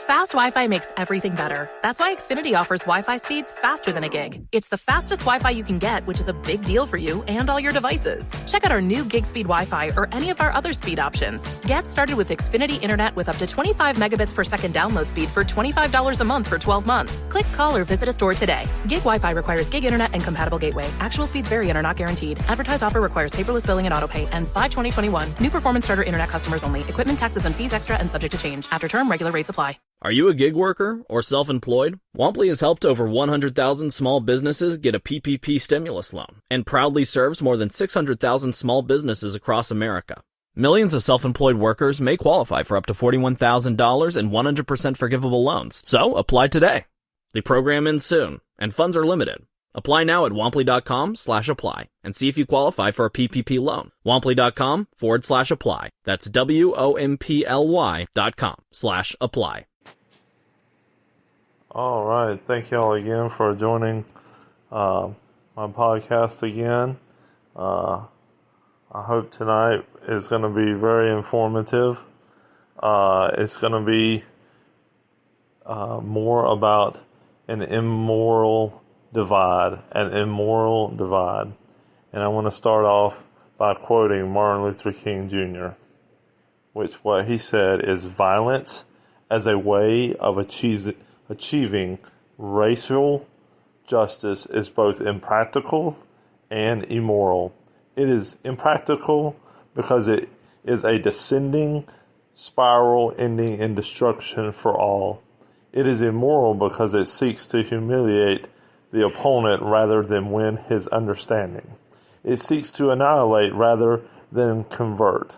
Fast Wi-Fi makes everything better. That's why Xfinity offers Wi-Fi speeds faster than a gig. It's the fastest Wi-Fi you can get, which is a big deal for you and all your devices. Check out our new gig speed Wi-Fi or any of our other speed options. Get started with Xfinity Internet with up to 25 megabits per second download speed for $25 a month for 12 months. Click, call, or visit a store today. Gig Wi-Fi requires gig internet and compatible gateway. Actual speeds vary and are not guaranteed. Advertised offer requires paperless billing and autopay. Ends 5/2021. New performance starter internet customers only. Equipment, taxes, and fees extra and subject to change. After term, regular rates apply. Are you a gig worker or self-employed? Womply has helped over 100,000 small businesses get a PPP stimulus loan and proudly serves more than 600,000 small businesses across America. Millions of self-employed workers may qualify for up to $41,000 in 100% forgivable loans. So apply today. The program ends soon and funds are limited. Apply now at womply.com/apply and see if you qualify for a PPP loan. Womply.com/apply. That's WOMPLY.com/apply. All right. Thank y'all again for joining my podcast again. I hope tonight is going to be very informative. It's going to be more about an immoral divide. And I want to start off by quoting Martin Luther King Jr., which what he said is violence as a way of achieving racial justice is both impractical and immoral. It is impractical because it is a descending spiral ending in destruction for all. It is immoral because it seeks to humiliate the opponent rather than win his understanding. It seeks to annihilate rather than convert.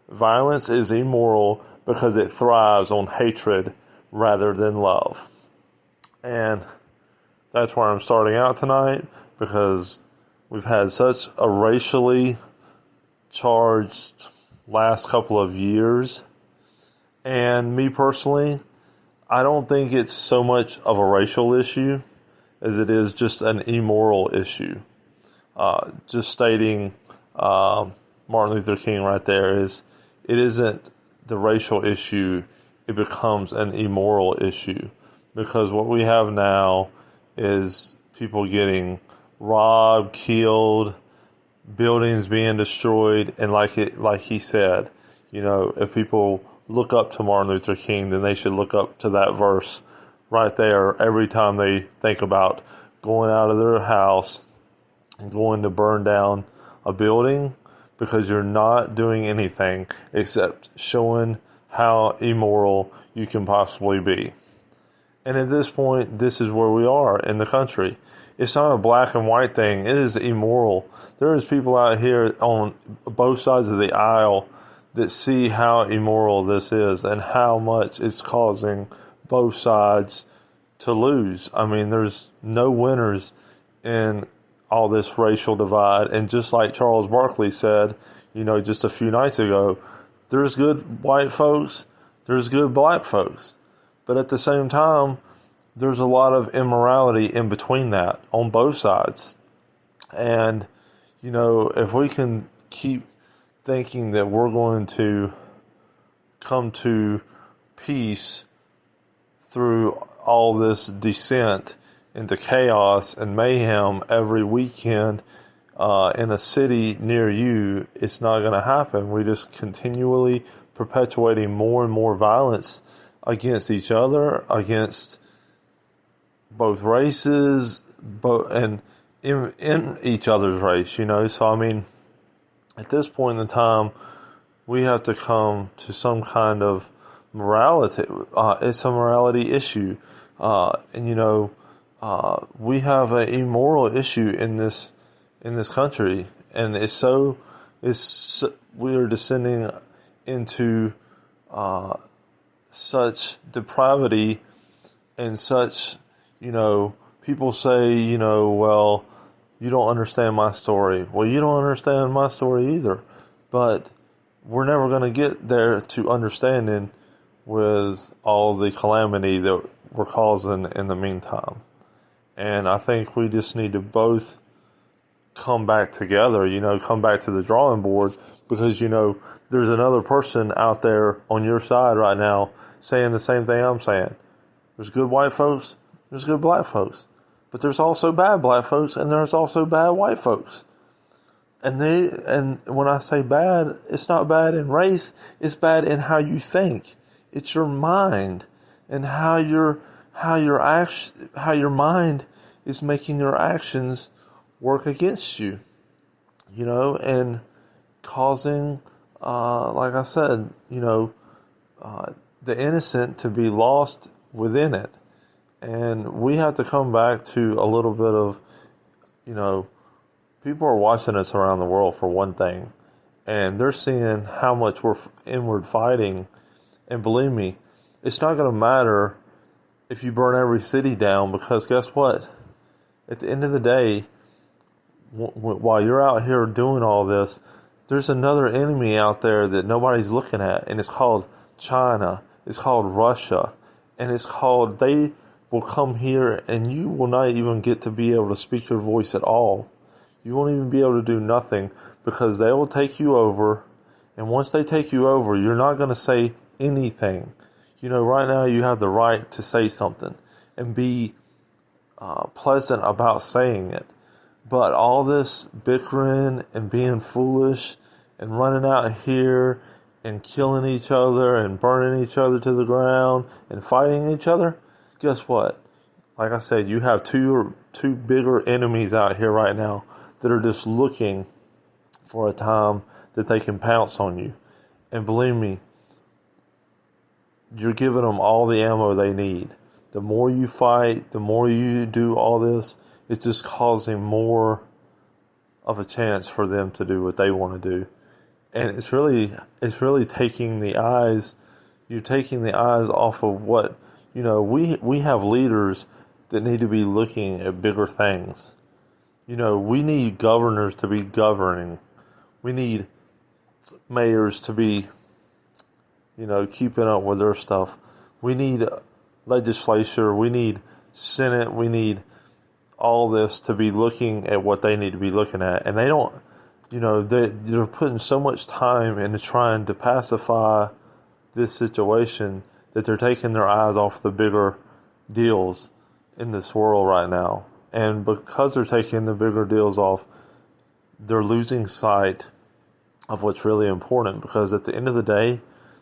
Violence is immoral because it thrives on hatred rather than love. And that's where I'm starting out tonight, because we've had such a racially charged last couple of years. And me personally, I don't think it's so much of a racial issue as it is just an immoral issue. Just stating Martin Luther King right there is, it isn't the racial issue, it becomes an immoral issue. Because what we have now is people getting robbed, killed, buildings being destroyed, and like he said, if people look up to Martin Luther King, then they should look up to that verse right there every time they think about going out of their house and going to burn down a building, because you're not doing anything except showing how immoral you can possibly be. And at this point, this is where we are in the country. It's not a black and white thing. It is immoral. There is people out here on both sides of the aisle that see how immoral this is and how much it's causing both sides to lose. I mean, there's no winners in all this racial divide. And just like Charles Barkley said, just a few nights ago, there's good white folks, there's good black folks. But at the same time, there's a lot of immorality in between that on both sides. And, if we can keep thinking that we're going to come to peace through all this descent into chaos and mayhem every weekend in a city near you, it's not going to happen. We just continually perpetuating more and more violence against each other, against both races, and in each other's race, So, I mean, at this point in time, we have to come to some kind of morality. It's a morality issue. And, we have an immoral issue in this country. And we are descending into such depravity and such, people say, well, you don't understand my story. Well, you don't understand my story either. But we're never going to get there to understanding with all the calamity that we're causing in the meantime. And I think we just need to both come back together, come back to the drawing board, because, there's another person out there on your side right now saying the same thing I'm saying. There's good white folks, there's good black folks. But there's also bad black folks, and there's also bad white folks. And when I say bad, it's not bad in race, it's bad in how you think. It's your mind and how your mind is making your actions work against you. And causing, like I said, the innocent to be lost within it. And we have to come back to a little bit of, people are watching us around the world for one thing, and they're seeing how much we're inward fighting. And believe me, it's not going to matter if you burn every city down, because guess what? At the end of the day, while you're out here doing all this, there's another enemy out there that nobody's looking at, and it's called China, it's called Russia, and they will come here, and you will not even get to be able to speak your voice at all. You won't even be able to do nothing, because they will take you over, and once they take you over, you're not going to say anything. Right now you have the right to say something and be pleasant about saying it. But all this bickering and being foolish and running out here and killing each other and burning each other to the ground and fighting each other, guess what? Like I said, you have two bigger enemies out here right now that are just looking for a time that they can pounce on you. And believe me, you're giving them all the ammo they need. The more you fight, the more you do all this, it's just causing more of a chance for them to do what they want to do. And it's really taking the eyes, you're taking the eyes off of what, we have leaders that need to be looking at bigger things. We need governors to be governing. We need mayors to be, keeping up with their stuff. We need legislature. We need Senate. We need all this to be looking at what they need to be looking at. And they don't, they're putting so much time into trying to pacify this situation that they're taking their eyes off the bigger deals in this world right now. And because they're taking the bigger deals off, they're losing sight of what's really important. Because at the end of the day,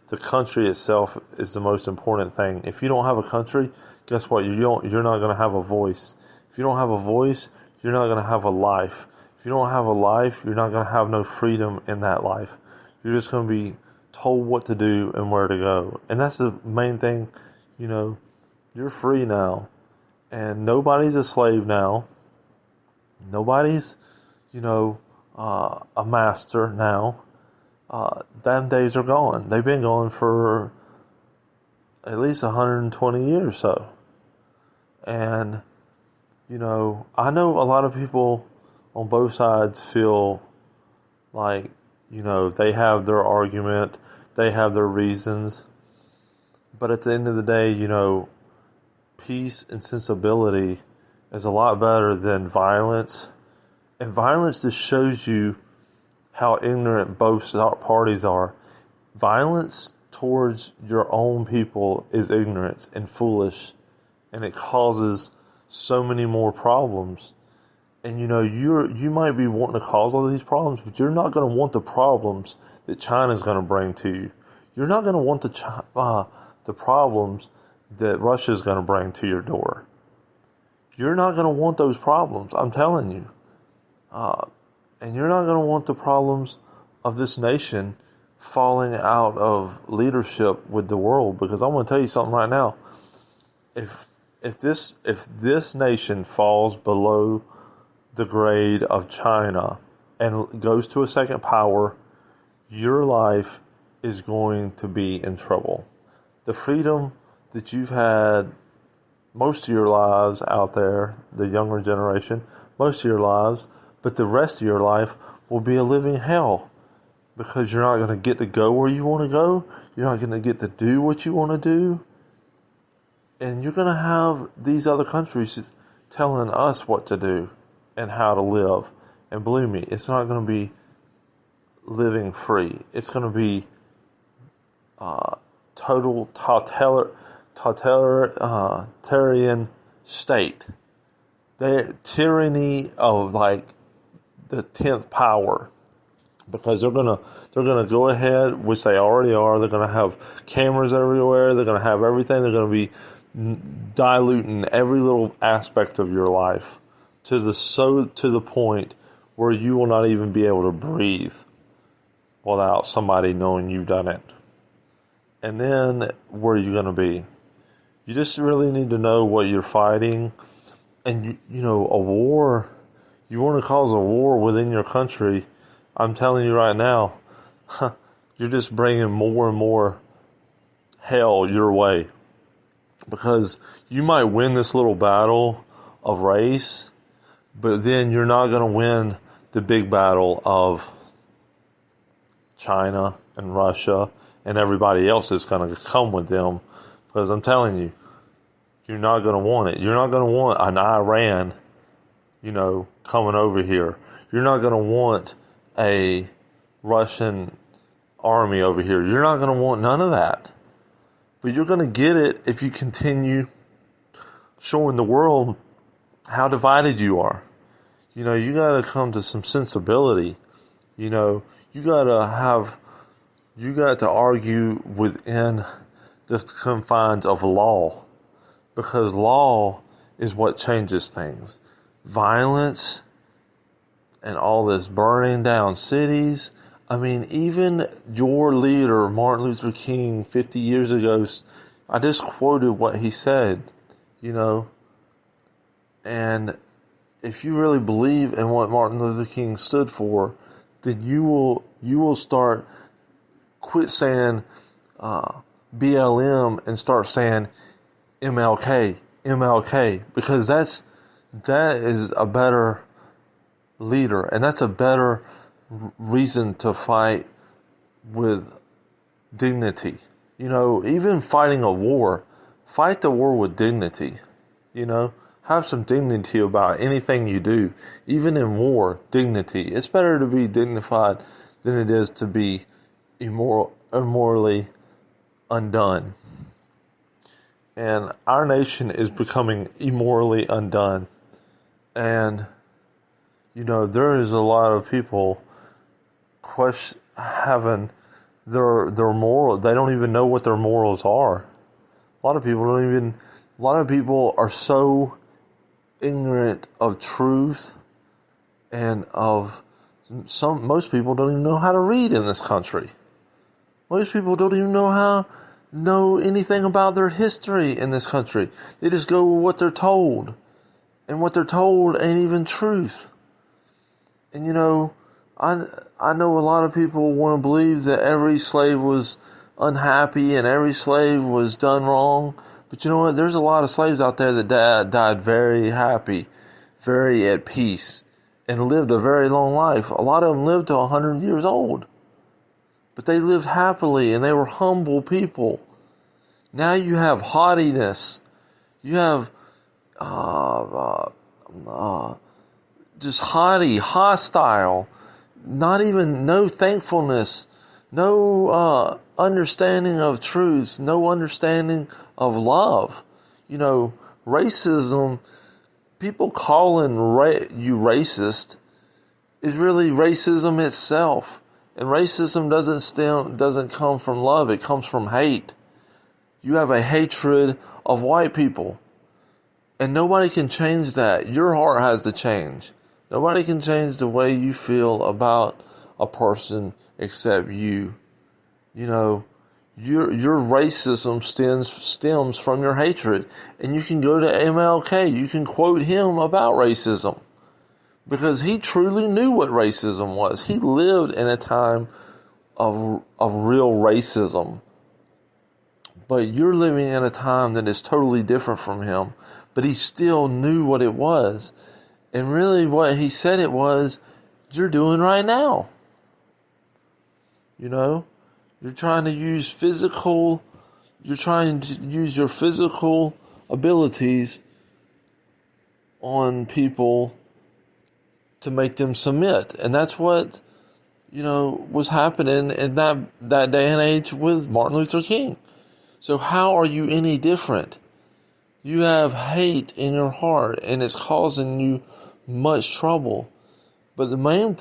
the country itself is the most important thing. If you don't have a country, guess what? You're not going to have a voice. If you don't have a voice, you're not going to have a life. If you don't have a life, you're not going to have no freedom in that life. You're just going to be told what to do and where to go. And that's the main thing. You're free now. And nobody's a slave now. Nobody's, a master now. Them days are gone. They've been gone for at least 120 years or so. And, I know a lot of people on both sides feel like, they have their argument, they have their reasons. But at the end of the day, peace and sensibility is a lot better than violence. And violence just shows you how ignorant both parties are. Violence towards your own people is ignorance and foolish, and it causes so many more problems. And you might be wanting to cause all these problems, but you're not going to want the problems that China's going to bring to you. You're not going to want the problems that Russia's going to bring to your door. You're not going to want those problems, I'm telling you. And you're not going to want the problems of this nation falling out of leadership with the world. Because I'm going to tell you something right now. If this nation falls below the grade of China and goes to a second power, your life is going to be in trouble. The freedom that you've had most of your lives out there, the younger generation, most of your lives, but the rest of your life will be a living hell, because you're not going to get to go where you want to go. You're not going to get to do what you want to do. And you're going to have these other countries telling us what to do and how to live. And believe me, it's not going to be living free. It's going to be total totalitarian state. They're tyranny of like the 10th power, because they're gonna go ahead, which they already are. They're gonna have cameras everywhere. They're gonna have everything. They're gonna be diluting every little aspect of your life to the point where you will not even be able to breathe without somebody knowing you've done it. And then where are you going to be? You just really need to know what you're fighting. And, a war, you want to cause a war within your country, I'm telling you right now, you're just bringing more and more hell your way. Because you might win this little battle of race, but then you're not going to win the big battle of China and Russia and everybody else that's going to come with them. Because I'm telling you, you're not going to want it. You're not going to want an Iran, coming over here. You're not going to want a Russian army over here. You're not going to want none of that. But you're going to get it if you continue showing the world how divided you are. You got to come to some sensibility. You got to argue within the confines of law, because law is what changes things. Violence and all this burning down cities. I mean, even your leader, Martin Luther King, 50 years ago, I just quoted what he said, and if you really believe in what Martin Luther King stood for, then you will quit saying BLM and start saying MLK, because that is a better leader, and that's a better reason to fight with dignity. Even fighting a war, fight the war with dignity. Have some dignity about anything you do. Even in war, dignity. It's better to be dignified than it is to be immorally undone. And our nation is becoming immorally undone. And, there is a lot of people having their moral. They don't even know what their morals are. A lot of people are so ignorant of truth, and most people don't even know how to read in this country. Most people don't even know anything about their history in this country. They just go with what they're told, and what they're told ain't even truth. And I know a lot of people want to believe that every slave was unhappy and every slave was done wrong. But you know what? There's a lot of slaves out there that died very happy, very at peace, and lived a very long life. A lot of them lived to 100 years old. But they lived happily, and they were humble people. Now you have haughtiness. You have just haughty, hostile, no thankfulness, no understanding of truth, no understanding of love. Racism, people calling you racist is really racism itself. And racism doesn't come from love, it comes from hate. You have a hatred of white people. And nobody can change that. Your heart has to change. Nobody can change the way you feel about a person except you. Your racism stems from your hatred. And you can go to MLK. You can quote him about racism. Because he truly knew what racism was. He lived in a time of real racism. But you're living in a time that is totally different from him. But he still knew what it was. And really what he said it was, you're doing right now. You're trying to use your physical abilities on people to make them submit. And that's what, was happening in that day and age with Martin Luther King. So how are you any different? You have hate in your heart, and it's causing you much trouble. But the main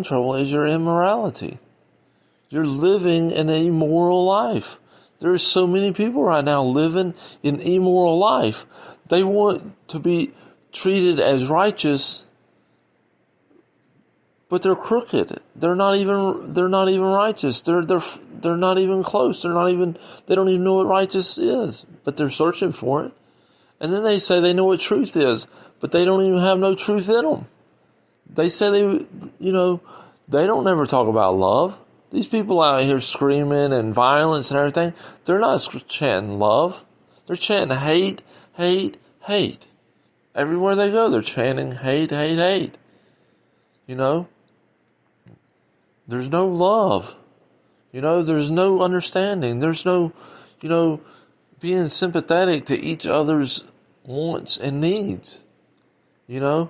trouble is your immorality. You're living an immoral life. There's so many people right now living an immoral life. They want to be treated as righteous, but they're crooked. They're not even righteous. They're not even close. They don't even know what righteous is, but they're searching for it. And then they say they know what truth is, but they don't even have no truth in them. They say they don't never talk about love. These people out here screaming and violence and everything, they're not chanting love. They're chanting hate, hate, hate. Everywhere they go, they're chanting hate, hate, hate. There's no love. There's no understanding. There's no, being sympathetic to each other's wants and needs. We're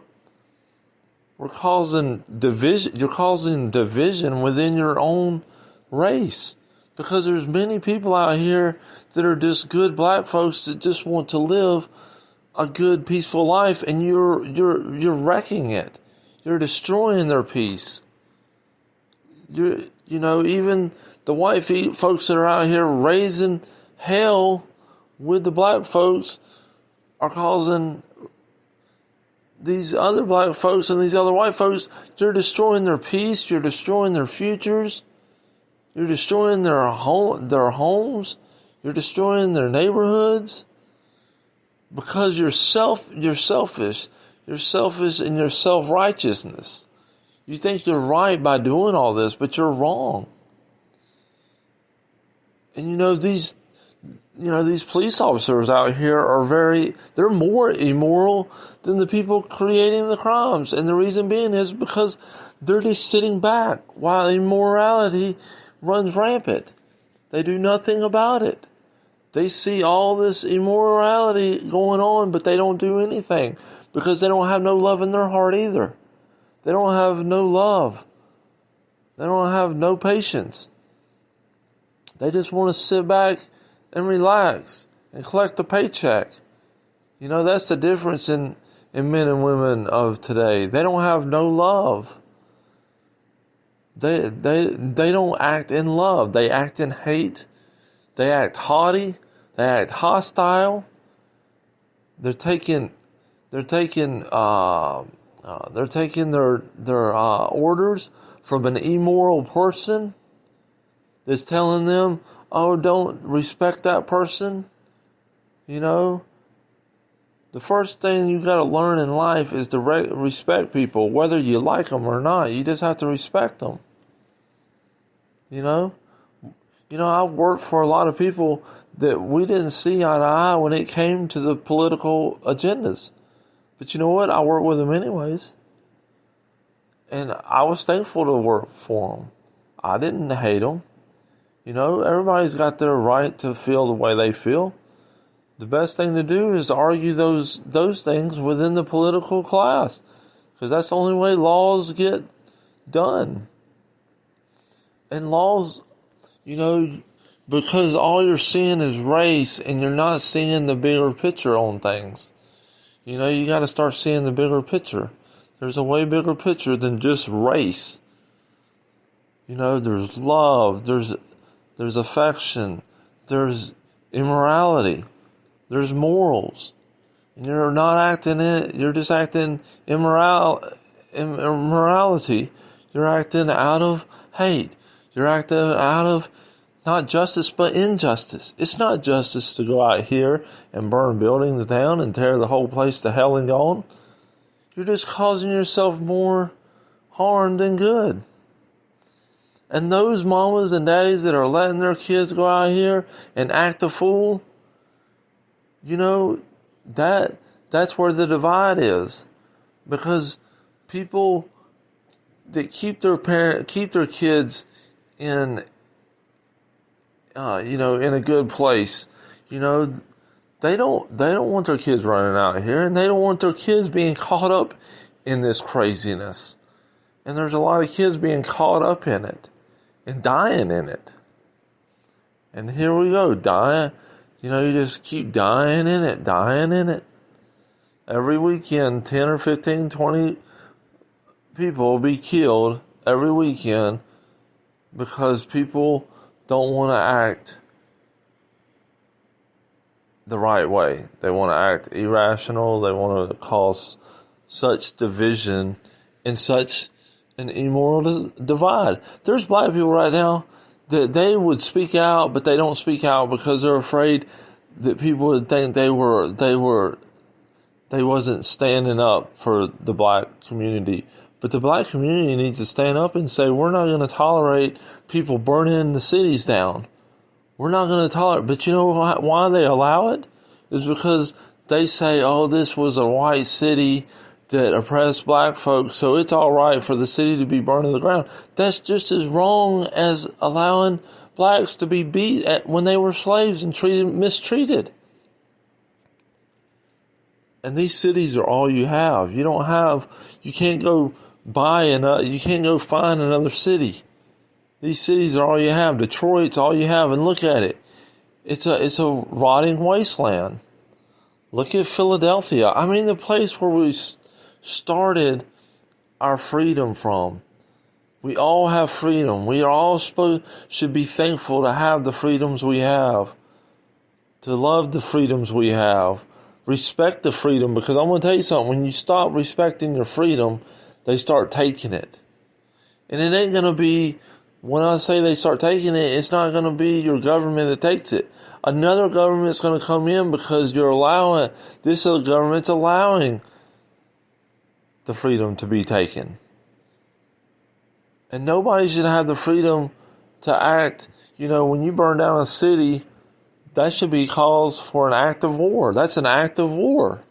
causing division. You're causing division within your own race, because there's many people out here that are just good black folks that just want to live a good, peaceful life, and you're wrecking it. You're destroying their peace. Even the white folks that are out here raising hell with the black folks are causing these other black folks and these other white folks. You're destroying their peace. You're destroying their futures. You're destroying their homes. You're destroying their neighborhoods, because you're selfish. You're selfish in your self-righteousness. You think you're right by doing all this, but you're wrong. And these police officers out here they're more immoral than the people creating the crimes. And the reason being is because they're just sitting back while immorality runs rampant. They do nothing about it. They see all this immorality going on, but they don't do anything, because they don't have no love in their heart either. They don't have no love. They don't have no patience. They just want to sit back and relax and collect a paycheck. That's the difference in men and women of today. They don't have no love. They don't act in love. They act in hate. They act haughty. They act hostile. They're taking their orders from an immoral person that's telling them, "Oh, don't respect that person." The first thing you got to learn in life is to respect people, whether you like them or not. You just have to respect them. I worked for a lot of people that we didn't see eye to eye when it came to the political agendas. But you know what? I worked with them anyways. And I was thankful to work for them. I didn't hate them. Everybody's got their right to feel the way they feel. The best thing to do is to argue those things within the political class, because that's the only way laws get done. And laws, because all you're seeing is race, and you're not seeing the bigger picture on things. You got to start seeing the bigger picture. There's a way bigger picture than just race. There's love, there's affection, there's immorality, there's morals. And you're not acting it, you're just acting immorality. You're acting out of hate. You're acting out of not justice, but injustice. It's not justice to go out here and burn buildings down and tear the whole place to hell and gone. You're just causing yourself more harm than good. And those mamas and daddies that are letting their kids go out here and act a fool, that's where the divide is. Because people that keep their kids in in a good place, they don't want their kids running out here, and they don't want their kids being caught up in this craziness. And there's a lot of kids being caught up in it and dying in it. And here we go, dying. You just keep dying in it. Every weekend, 10 or 15, 20 people will be killed every weekend because people don't want to act the right way. They want to act irrational. They want to cause such division and such an immoral divide. There's black people right now that they would speak out, but they don't speak out because they're afraid that people would think they wasn't standing up for the black community. But the black community needs to stand up and say, we're not going to tolerate people burning the cities down. We're not going to tolerate. But you know why they allow it? Is because they say, oh, this was a white city that oppressed black folks, so it's all right for the city to be burned to the ground. That's just as wrong as allowing blacks to be beat when they were slaves and mistreated. And these cities are all you have. You can't go you can't go find another city. These cities are all you have. Detroit's all you have, and look at it. It's a rotting wasteland. Look at Philadelphia. I mean, the place where we started our freedom from. We all have freedom. We all should be thankful to have the freedoms we have, to love the freedoms we have, respect the freedom, because I'm going to tell you something. When you stop respecting your freedom, they start taking it. And it ain't going to be, when I say they start taking it, it's not going to be your government that takes it. Another government's going to come in because this other government's allowing the freedom to be taken. And nobody should have the freedom to act. When you burn down a city, that should be cause for an act of war. That's an act of war.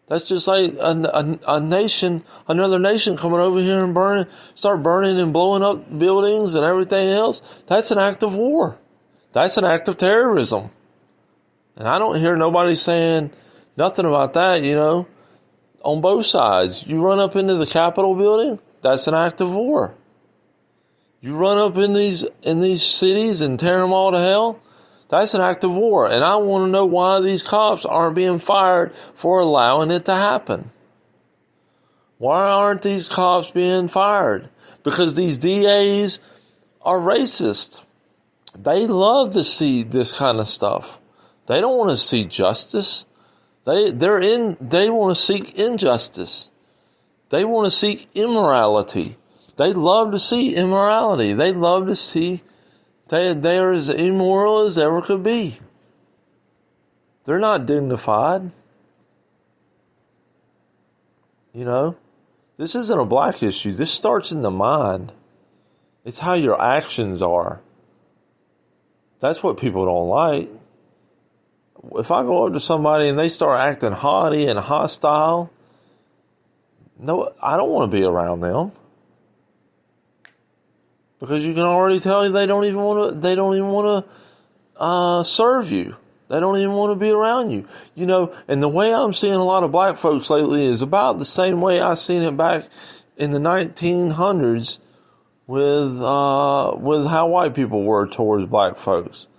That's just like another nation coming over here and start burning and blowing up buildings and everything else. That's an act of war. That's an act of terrorism. And I don't hear nobody saying nothing about that, on both sides. You run up into the Capitol building, that's an act of war. You run up in these cities and tear them all to hell, that's an act of war. And I want to know why these cops aren't being fired for allowing it to happen. Why aren't these cops being fired? Because these DAs are racist. They love to see this kind of stuff. They don't want to see justice. They want to seek injustice. They want to seek immorality. They love to see immorality. They love to see they're as immoral as ever could be. They're not dignified. This isn't a black issue. This starts in the mind. It's how your actions are. That's what people don't like. If I go up to somebody and they start acting haughty and hostile, no, I don't want to be around them. Because you can already tell they don't even want to serve you. They don't even want to be around you. And the way I'm seeing a lot of black folks lately is about the same way I seen it back in the 1900s with how white people were towards black folks.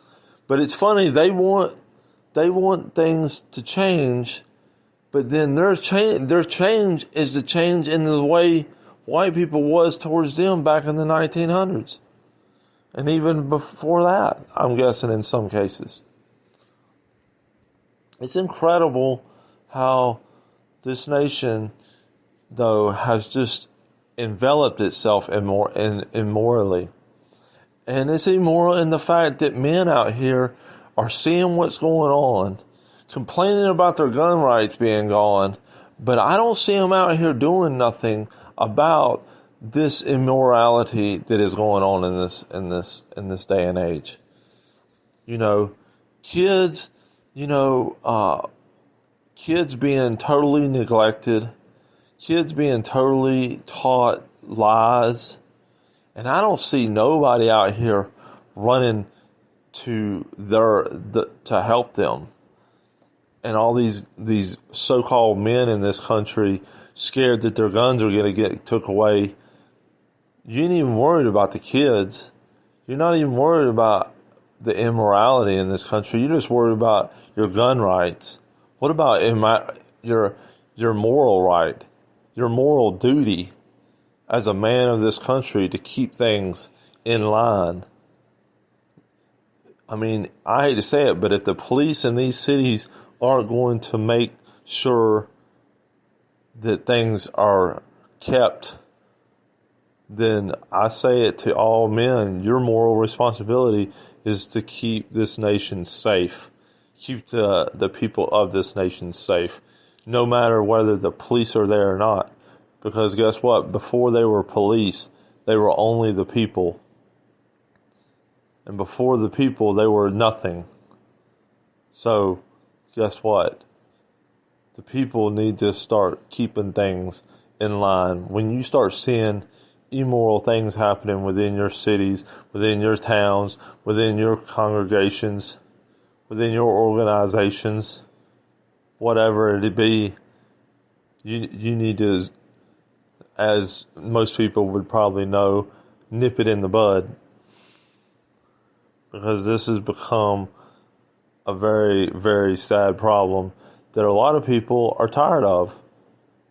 But it's funny, they want things to change, but then their change is the change in the way white people was towards them back in the 1900s. And even before that, I'm guessing in some cases. It's incredible how this nation, though, has just enveloped itself immorally. And it's immoral in the fact that men out here are seeing what's going on, complaining about their gun rights being gone, but I don't see them out here doing nothing about this immorality that is going on in this day and age. Kids, kids being totally neglected, kids being totally taught lies, and I don't see nobody out here running to help them. And all these so-called men in this country scared that their guns are going to get took away. You ain't even worried about the kids. You're not even worried about the immorality in this country. You're just worried about your gun rights. What about your moral right, your moral duty as a man of this country to keep things in line? I mean, I hate to say it, but if the police in these cities aren't going to make sure that things are kept, then I say it to all men, your moral responsibility is to keep this nation safe. Keep the people of this nation safe, no matter whether the police are there or not. Because guess what? Before they were police, they were only the people. And before the people, they were nothing. So, guess what? The people need to start keeping things in line. When you start seeing immoral things happening within your cities, within your towns, within your congregations, within your organizations, whatever it be, you need to, as most people would probably know, nip it in the bud. Because this has become a very, very sad problem that a lot of people are tired of.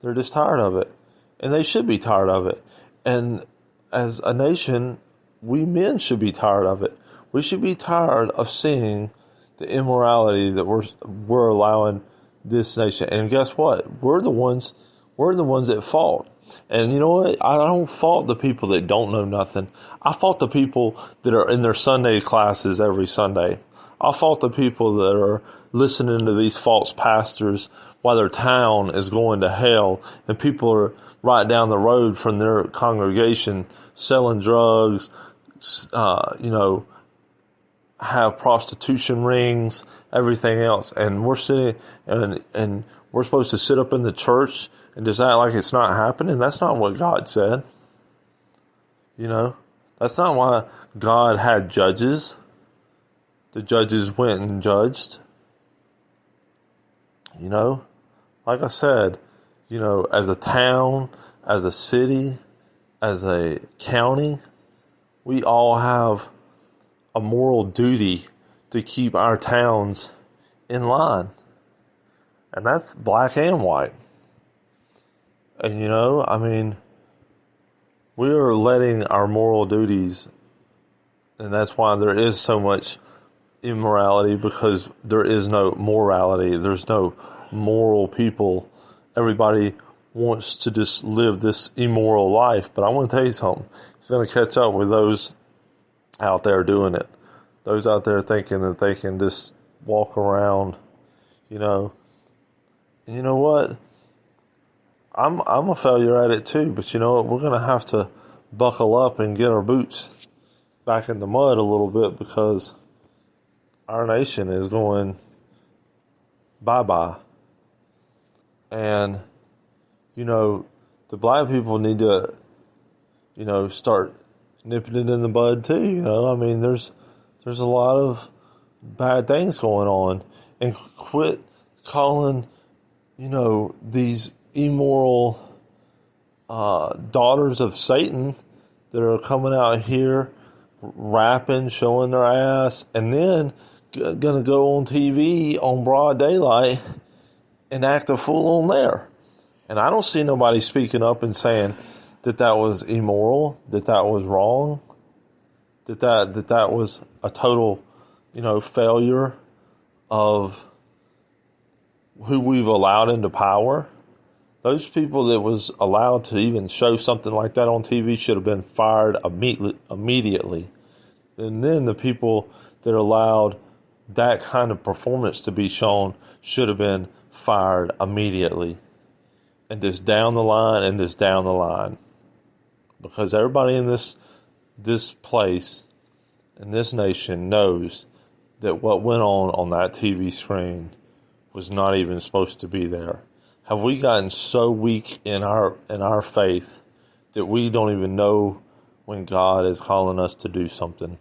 They're just tired of it. And they should be tired of it. And as a nation, we men should be tired of it. We should be tired of seeing the immorality that we're allowing this nation. And guess what? We're the ones at fault. And you know what? I don't fault the people that don't know nothing. I fault the people that are in their Sunday classes every Sunday. I fault the people that are listening to these false pastors while their town is going to hell and people are right down the road from their congregation selling drugs, have prostitution rings, everything else. And we're sitting and we're supposed to sit up in the church and just act like it's not happening. That's not what God said. That's not why God had judges. The judges went and judged. Like I said, as a town, as a city, as a county, we all have a moral duty to keep our towns in line. And that's black and white. And we are letting our moral duties, and that's why there is so much immorality, because there is no morality. There's no moral people. Everybody wants to just live this immoral life. But I want to tell you something. It's going to catch up with those out there doing it. Those out there thinking that they can just walk around, And you know what? I'm a failure at it too. But you know what? We're going to have to buckle up and get our boots back in the mud a little bit, because our nation is going bye-bye. And, the black people need to, start nipping it in the bud too. There's a lot of bad things going on. And quit calling, these immoral daughters of Satan that are coming out here rapping, showing their ass, and then gonna go on TV on broad daylight and act a fool on there. And I don't see nobody speaking up and saying that was immoral, that was wrong, that was a total, failure of who we've allowed into power. Those people that was allowed to even show something like that on TV should have been fired immediately. And then the people that allowed that kind of performance to be shown should have been fired immediately. And just down the line and just down the line. Because everybody in this place, in this nation, knows that what went on that TV screen was not even supposed to be there. Have we gotten so weak in our faith that we don't even know when God is calling us to do something?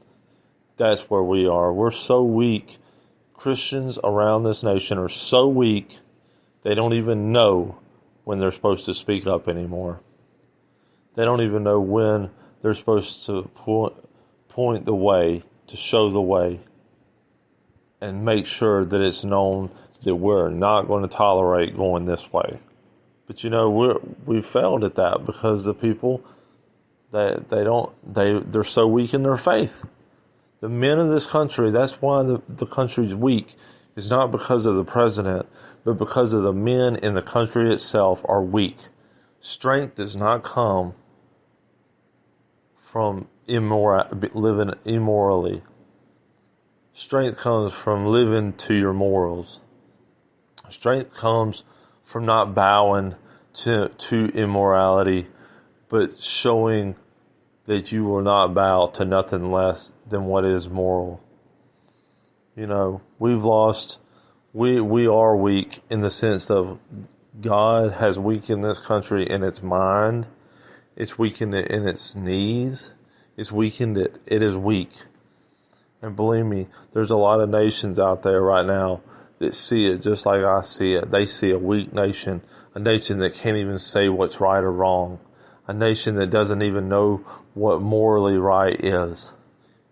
That's where we are. We're so weak. Christians around this nation are so weak, they don't even know when they're supposed to speak up anymore. They don't even know when they're supposed to point the way, to show the way. and make sure that it's known that we're not going to tolerate going this way. But we failed at that because the people they're so weak in their faith. The men of this country, that's why the country's weak. It's not because of the president, but because of the men in the country itself are weak. Strength does not come from living immorally. Strength comes from living to your morals. Strength comes from not bowing to immorality, but showing that you will not bow to nothing less than what is moral. We've lost, we are weak in the sense of God has weakened this country in its mind. It's weakened it in its knees. It's weakened it. It is weak. And believe me, there's a lot of nations out there right now that see it just like I see it. They see a weak nation, a nation that can't even say what's right or wrong, a nation that doesn't even know what morally right is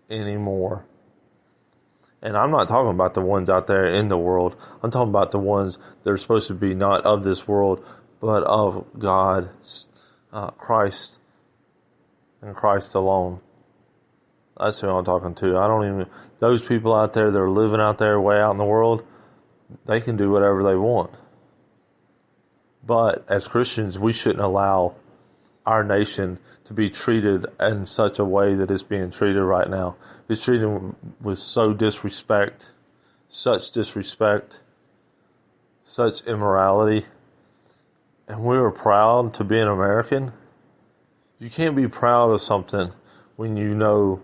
anymore. And I'm not talking about the ones out there in the world. I'm talking about the ones that are supposed to be not of this world, but of God, Christ, and Christ alone. That's who I'm talking to. Those people out there that are living out there way out in the world, they can do whatever they want. But as Christians, we shouldn't allow our nation to be treated in such a way that it's being treated right now. It's treated with such disrespect, such immorality. And we are proud to be an American. You can't be proud of something when you know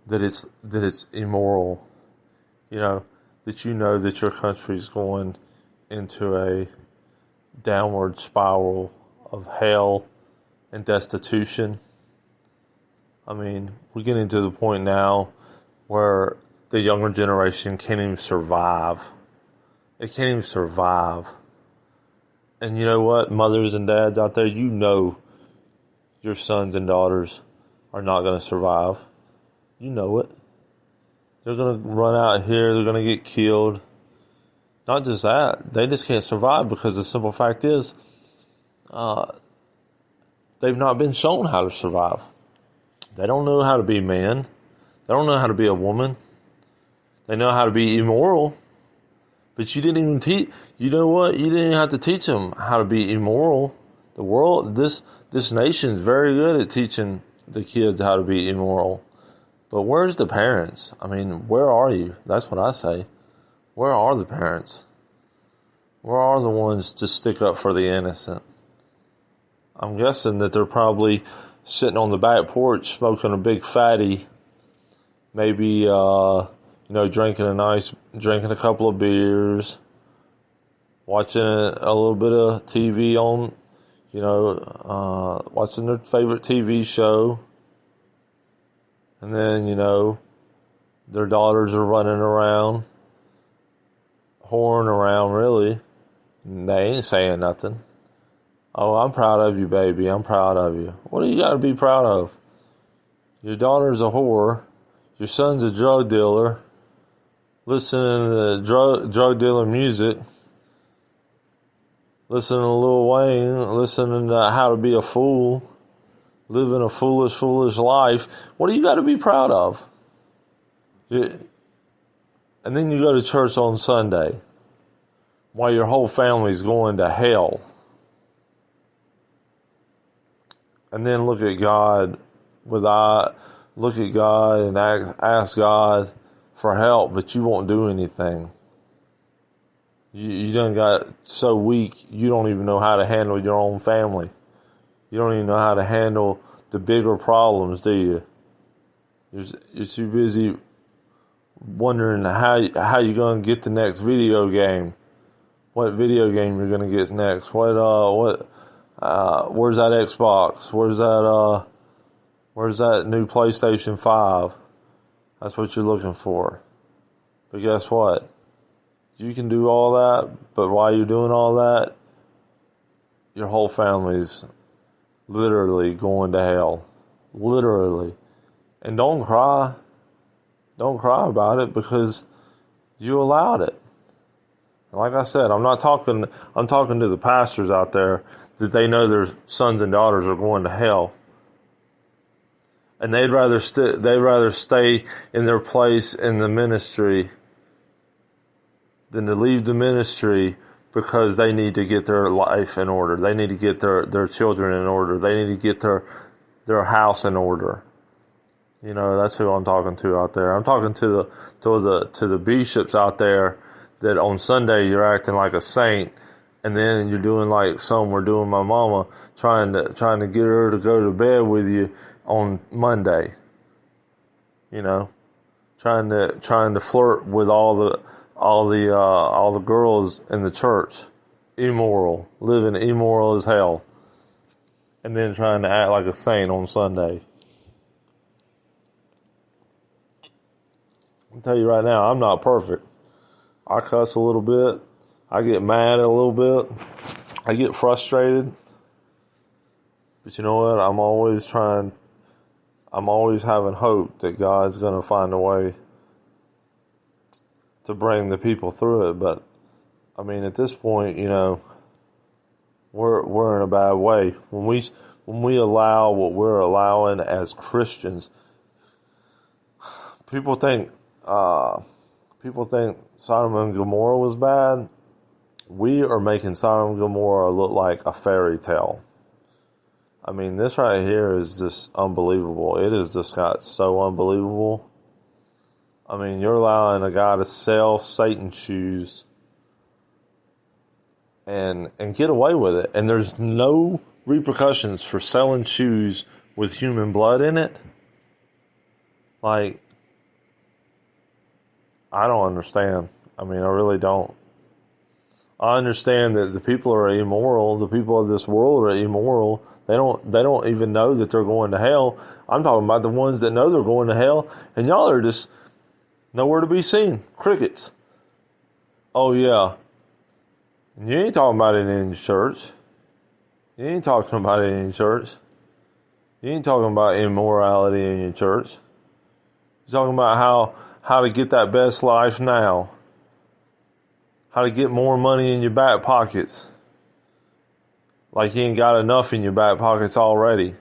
that it's immoral. That you know that your country's going into a downward spiral of hell and destitution. We're getting to the point now where the younger generation can't even survive. It can't even survive. And you know what, mothers and dads out there, your sons and daughters are not going to survive. You know it. They're going to run out here. They're going to get killed. Not just that. They just can't survive because the simple fact is they've not been shown how to survive. They don't know how to be a man. They don't know how to be a woman. They know how to be immoral. But you didn't even teach. You know what? You didn't even have to teach them how to be immoral. The world, this nation is very good at teaching the kids how to be immoral. But where's the parents? Where are you? That's what I say. Where are the parents? Where are the ones to stick up for the innocent? I'm guessing that they're probably sitting on the back porch smoking a big fatty, maybe drinking a couple of beers, watching a little bit of TV on, watching their favorite TV show. And then, their daughters are running around, whoring around, really. And they ain't saying nothing. Oh, I'm proud of you, baby. I'm proud of you. What do you got to be proud of? Your daughter's a whore. Your son's a drug dealer. Listening to drug dealer music. Listening to Lil Wayne. Listening to How to Be a Fool. Living a foolish life. What do you got to be proud of? And then you go to church on Sunday while your whole family's going to hell. And then look at God and ask God for help, but you won't do anything. You done got so weak, you don't even know how to handle your own family. You don't even know how to handle the bigger problems, do you? You're too busy wondering how you're going to get the next video game. What video game you're going to get next? Where's that Xbox? Where's that new PlayStation 5? That's what you're looking for. But guess what? You can do all that, but while you're doing all that, your whole family's literally going to hell. Literally. And don't cry. Don't cry about it, because You allowed it. And like I said, I'm talking to the pastors out there that they know their sons and daughters are going to hell. And they'd rather stay in their place in the ministry than to leave the ministry because they need to get their life in order. They need to get their children in order. They need to get their house in order. You know, that's who I'm talking to out there. I'm talking to the bishops out there that on Sunday you're acting like a saint, and then you're doing like some were doing my mama, trying to get her to go to bed with you on Monday. You know, trying to flirt with all the girls in the church, immoral, living immoral as hell, and then trying to act like a saint on Sunday. I'll tell you right now, I'm not perfect. I cuss a little bit. I get mad a little bit. I get frustrated. But you know what? I'm always having hope that God's going to find a way to bring the people through it. But, I mean, at this point, you know, we're in a bad way. When we allow what we're allowing as Christians, people think Sodom and Gomorrah was bad. We are making Sodom and Gomorrah look like a fairy tale. I mean, this right here is just unbelievable. It is just got so unbelievable. I mean, you're allowing a guy to sell Satan shoes and get away with it. And there's no repercussions for selling shoes with human blood in it. Like, I don't understand. I mean, I really don't. I understand that the people are immoral. The people of this world are immoral. They don't even know that they're going to hell. I'm talking about the ones that know they're going to hell, and y'all are just nowhere to be seen. Crickets. Oh yeah. And you ain't talking about it in your church. You ain't talking about it in your church. You ain't talking about immorality in your church. You're talking about how to get that best life now. How to get more money in your back pockets. Like you ain't got enough in your back pockets already.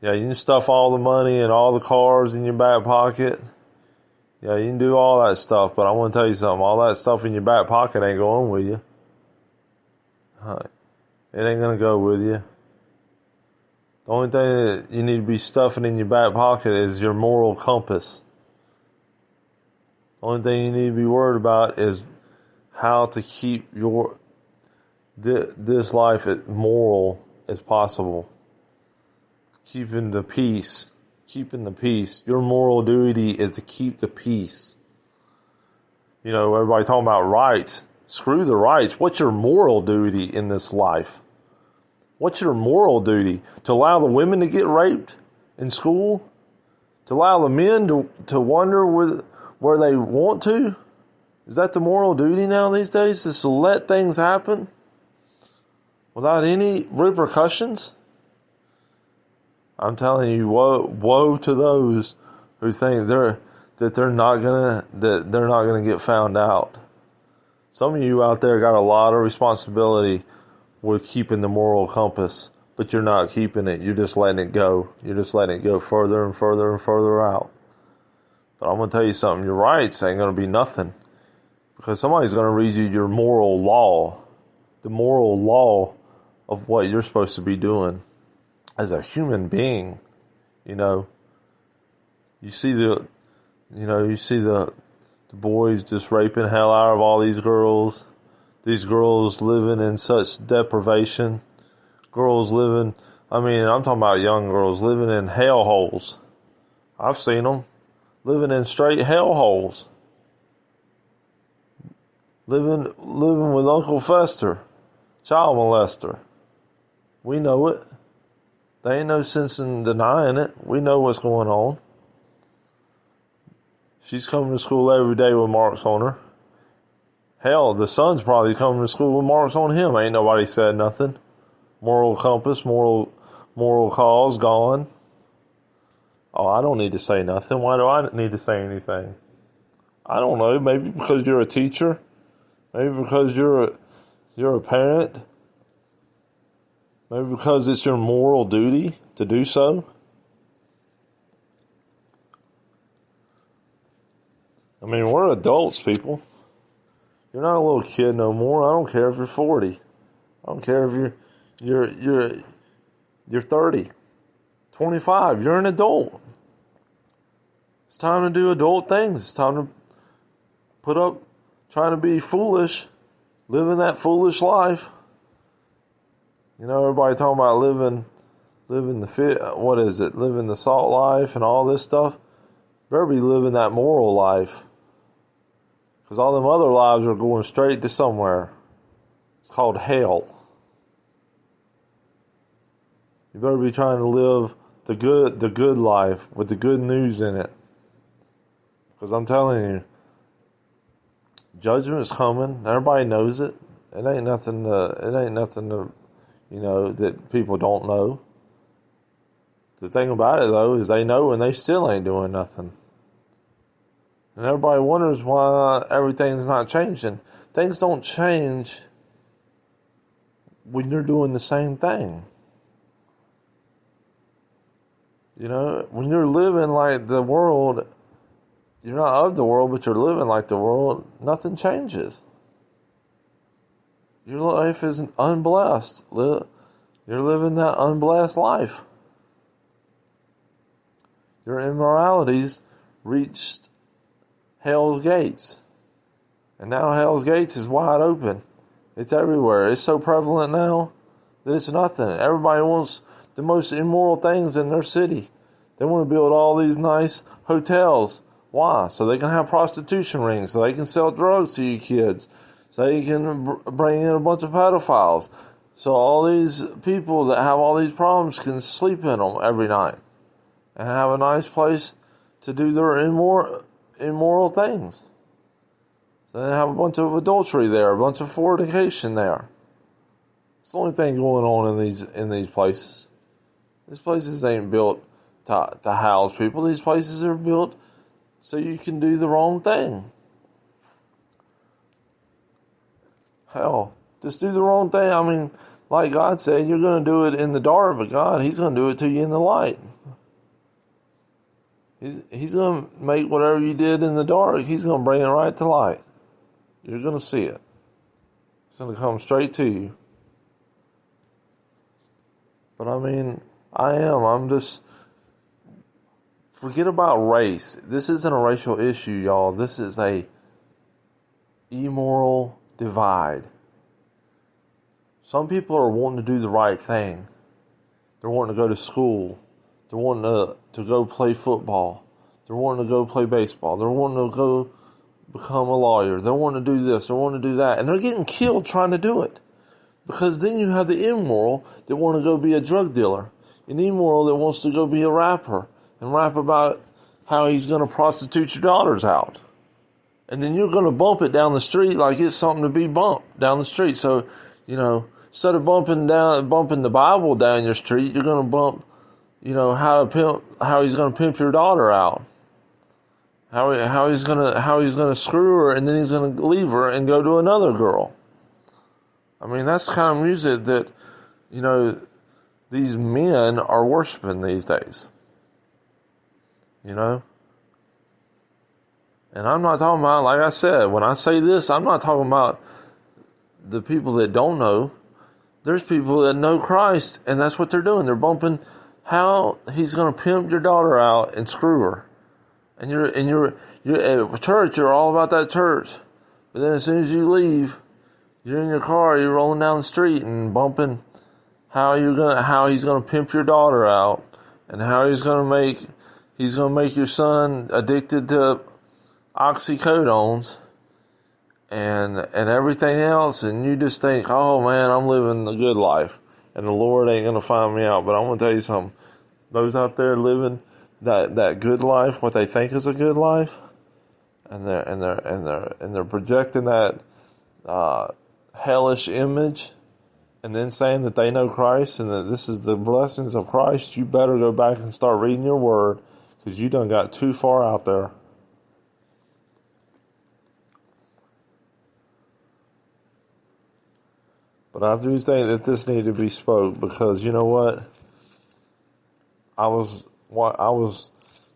Yeah, you can stuff all the money and all the cars in your back pocket. Yeah, you can do all that stuff, but I want to tell you something. All that stuff in your back pocket ain't going with you. It ain't going to go with you. The only thing that you need to be stuffing in your back pocket is your moral compass. The only thing you need to be worried about is how to keep this life as moral as possible. Keeping the peace. Your moral duty is to keep the peace. You know, everybody talking about rights. Screw the rights. What's your moral duty in this life? What's your moral duty? To allow the women to get raped in school? To allow the men to wander where they want to? Is that the moral duty now these days? Just to let things happen without any repercussions? I'm telling you, woe to those who think they're not gonna get found out. Some of you out there got a lot of responsibility with keeping the moral compass, but you're not keeping it. You're just letting it go. You're just letting it go further and further and further out. But I'm going to tell you something. Your rights ain't going to be nothing, because somebody's going to read you your moral law, the moral law of what you're supposed to be doing as a human being. You know, you see the boys just raping hell out of all these girls. These girls living in such deprivation. Girls living, I'm talking about young girls living in hell holes. I've seen them living in straight hell holes. Living with Uncle Fester, child molester. We know it. There ain't no sense in denying it. We know what's going on. She's coming to school every day with marks on her. Hell, the son's probably coming to school with marks on him. Ain't nobody said nothing. Moral compass, moral cause gone. Oh, I don't need to say nothing. Why do I need to say anything? I don't know. Maybe because you're a teacher. Maybe because you're a parent. Maybe because it's your moral duty to do so. I mean, we're adults, people. You're not a little kid no more. I don't care if you're 40. I don't care if you're 30, 25. You're an adult. It's time to do adult things. It's time to put up, trying to be foolish, living that foolish life. You know, everybody talking about living living the salt life and all this stuff. Better be living that moral life. Because all them other lives are going straight to somewhere. It's called hell. You better be trying to live the good life with the good news in it. Because I'm telling you, judgment's coming. Everybody knows it. It ain't nothing to, that people don't know. The thing about it, though, is they know and they still ain't doing nothing. And everybody wonders why everything's not changing. Things don't change when you're doing the same thing. You know, when you're living like the world, you're not of the world, but you're living like the world, nothing changes. Your life is unblessed. You're living that unblessed life. Your immoralities reached Hell's Gates. And now Hell's Gates is wide open. It's everywhere. It's so prevalent now that it's nothing. Everybody wants the most immoral things in their city. They want to build all these nice hotels. Why? So they can have prostitution rings. So they can sell drugs to you kids. So they can bring in a bunch of pedophiles. So all these people that have all these problems can sleep in them every night. And have a nice place to do their immoral things. So they have a bunch of adultery there, a bunch of fornication there. It's the only thing going on in these places. These places ain't built to house people. These places are built so you can do the wrong thing. Hell, just do the wrong thing. I mean, like God said, you're going to do it in the dark, but God, He's going to do it to you in the light. He's going to make whatever you did in the dark, He's going to bring it right to light. You're going to see it. It's going to come straight to you. But I mean, I'm just, forget about race. This isn't a racial issue, y'all. This is a immoral divide. Some people are wanting to do the right thing. They're wanting to go to school. They're wanting to go play football. They're wanting to go play baseball. They're wanting to go become a lawyer. They're wanting to do this. They're wanting to do that. And they're getting killed trying to do it. Because then you have the immoral that want to go be a drug dealer. An immoral that wants to go be a rapper and rap about how he's going to prostitute your daughters out. And then you're going to bump it down the street like it's something to be bumped down the street. So, instead of bumping the Bible down your street, you're going to bump, how he's going to pimp your daughter out. How he's going to screw her and then he's going to leave her and go to another girl. I mean, that's the kind of music that, these men are worshiping these days. And I'm not talking about, like I said, when I say this, I'm not talking about the people that don't know. There's people that know Christ, and that's what they're doing. They're bumping how he's going to pimp your daughter out and screw her. And you're at church, you're all about that church. But then as soon as you leave, you're in your car, you're rolling down the street and bumping how he's going to pimp your daughter out, and how he's going to make your son addicted to oxycodones and everything else, and you just think, oh man, I'm living the good life, and the Lord ain't going to find me out. But I'm going to tell you something. Those out there living that good life, what they think is a good life, and they're projecting that hellish image, and then saying that they know Christ and that this is the blessings of Christ, you better go back and start reading your word, because you done got too far out there. But I do think that this needed to be spoke, because you know what? I was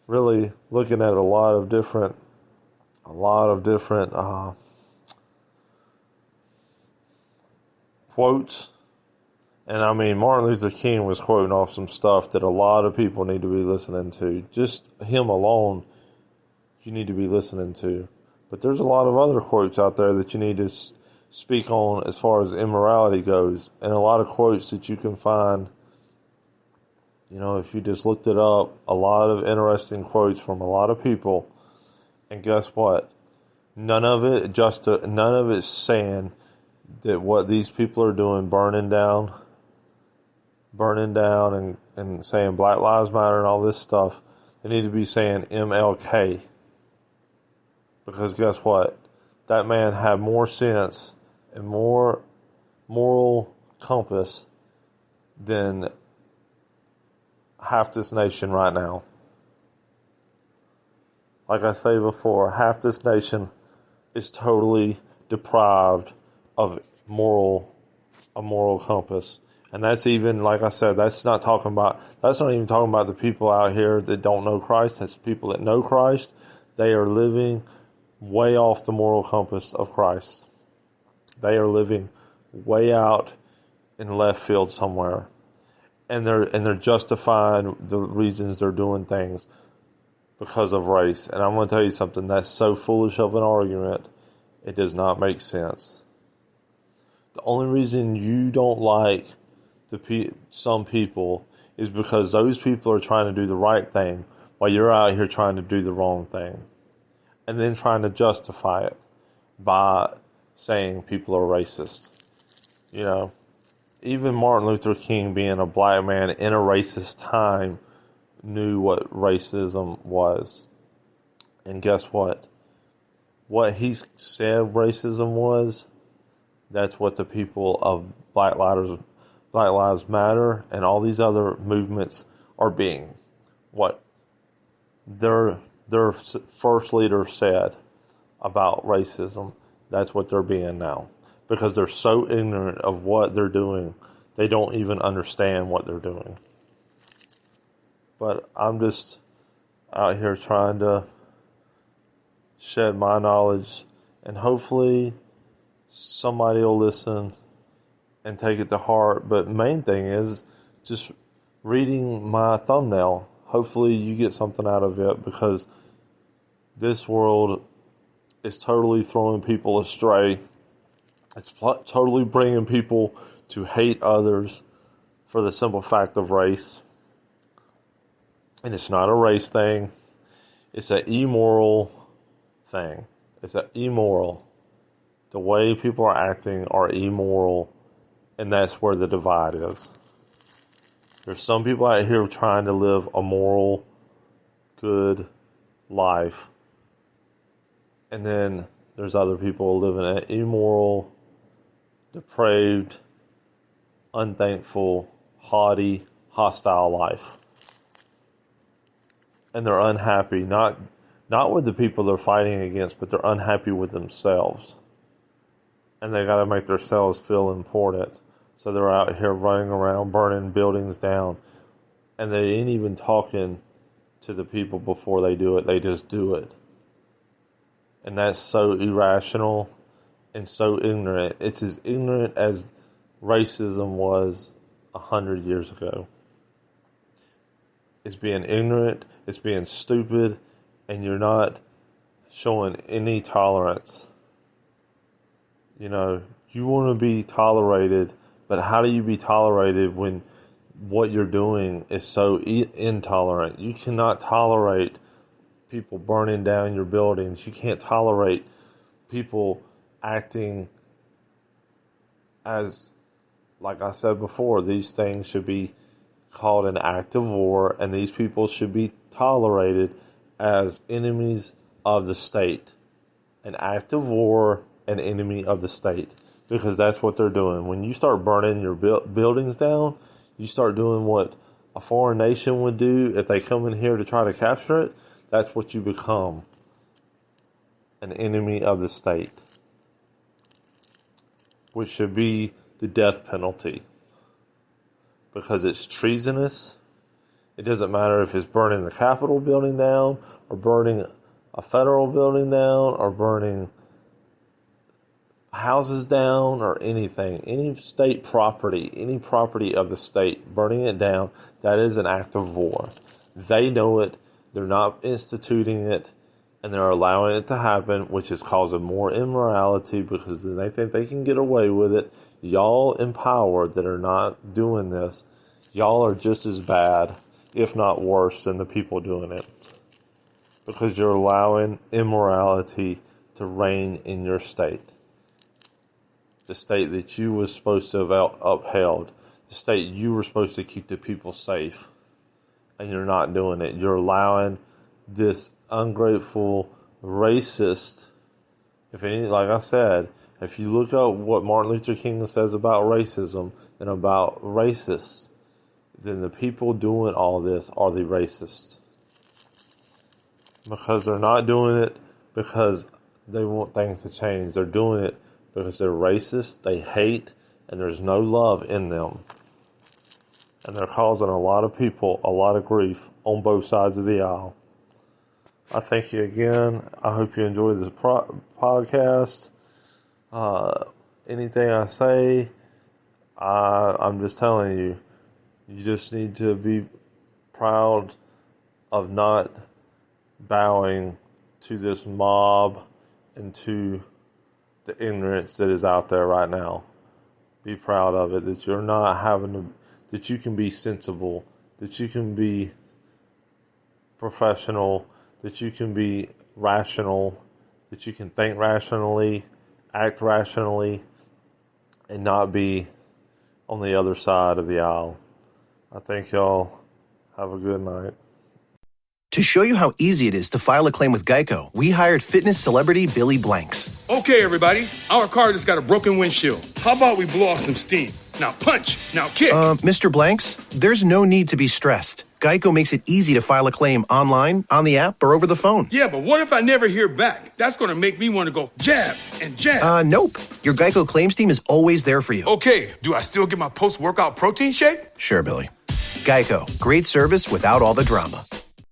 really looking at a lot of different quotes. And I mean, Martin Luther King was quoting off some stuff that a lot of people need to be listening to. Just him alone, you need to be listening to. But there's a lot of other quotes out there that you need to speak on as far as immorality goes. And a lot of quotes that you can find, if you just looked it up, a lot of interesting quotes from a lot of people. And guess what? None of it's saying that what these people are doing, burning down and saying Black Lives Matter and all this stuff, they need to be saying MLK. Because guess what? That man had more sense and more moral compass than half this nation right now. Like I say before, half this nation is totally deprived of a moral compass. And that's even, like I said, that's not even talking about the people out here that don't know Christ. That's people that know Christ. They are living way off the moral compass of Christ. They are living way out in left field somewhere. And they're justifying the reasons they're doing things because of race. And I'm going to tell you something, that's so foolish of an argument, it does not make sense. The only reason you don't like some people is because those people are trying to do the right thing while you're out here trying to do the wrong thing. And then trying to justify it by saying people are racist. Even Martin Luther King, being a black man in a racist time, knew what racism was. And guess what? What he said racism was, that's what the people of Black Lives Matter and all these other movements are being. What their first leader said about racism, that's what they're being now. Because they're so ignorant of what they're doing, they don't even understand what they're doing. But I'm just out here trying to shed my knowledge, and hopefully somebody will listen and take it to heart. But main thing is just reading my thumbnail. Hopefully you get something out of it, because this world is totally throwing people astray. It's totally bringing people to hate others for the simple fact of race. And it's not a race thing. It's an immoral thing. It's an immoral. The way people are acting are immoral. And that's where the divide is. There's some people out here trying to live a moral, good life. And then there's other people living an immoral, depraved, unthankful, haughty, hostile life. And they're unhappy, not with the people they're fighting against, but they're unhappy with themselves. And they got to make themselves feel important. So they're out here running around, burning buildings down. And they ain't even talking to the people before they do it. They just do it. And that's so irrational and so ignorant. It's as ignorant as racism was 100 years ago. It's being ignorant, it's being stupid, and you're not showing any tolerance. You want to be tolerated, but how do you be tolerated when what you're doing is so intolerant? You cannot tolerate people burning down your buildings. You can't tolerate people acting as, like I said before, these things should be called an act of war, and these people should be tolerated as enemies of the state. An act of war, an enemy of the state. Because that's what they're doing. When you start burning your buildings down, you start doing what a foreign nation would do if they come in here to try to capture it, that's what you become. An enemy of the state. Which should be the death penalty. Because it's treasonous. It doesn't matter if it's burning the Capitol building down, or burning a federal building down, or burning houses down, or anything. Any state property, any property of the state, burning it down, that is an act of war. They know it, they're not instituting it, and they're allowing it to happen, which is causing more immorality because then they think they can get away with it. Y'all in power that are not doing this, y'all are just as bad, if not worse, than the people doing it. Because you're allowing immorality to reign in your state. The state that you were supposed to have upheld. The state you were supposed to keep the people safe. And you're not doing it. You're allowing this ungrateful, racist, like I said, if you look up what Martin Luther King says about racism and about racists, then the people doing all this are the racists. Because they're not doing it because they want things to change. They're doing it because they're racist, they hate, and there's no love in them. And they're causing a lot of people a lot of grief on both sides of the aisle. I thank you again. I hope you enjoy this podcast. Anything I say, I'm just telling you, you just need to be proud of not bowing to this mob and to the ignorance that is out there right now. Be proud of it, that you're not having to, that you can be sensible, that you can be professional, that you can be rational, that you can think rationally, act rationally, and not be on the other side of the aisle. I thank y'all. Have a good night. To show you how easy it is to file a claim with Geico, we hired fitness celebrity Billy Blanks. Okay, everybody, our car just got a broken windshield. How about we blow off some steam? Now punch, now kick. Mr. Blanks, there's no need to be stressed. Geico makes it easy to file a claim online, on the app, or over the phone. Yeah, but what if I never hear back? That's going to make me want to go jab and jab. Nope. Your Geico claims team is always there for you. Okay, do I still get my post-workout protein shake? Sure, Billy. Geico, great service without all the drama.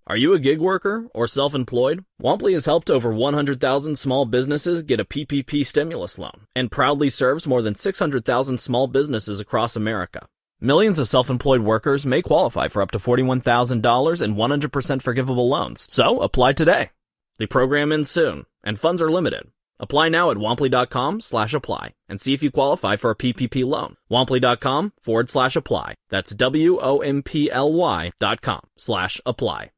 Are you a gig worker or self-employed? Womply has helped over 100,000 small businesses get a PPP stimulus loan and proudly serves more than 600,000 small businesses across America. Millions of self-employed workers may qualify for up to $41,000 in 100% forgivable loans. So apply today. The program ends soon and funds are limited. Apply now at womply.com/apply and see if you qualify for a PPP loan. Womply.com/apply. That's WOMPLY.com/apply.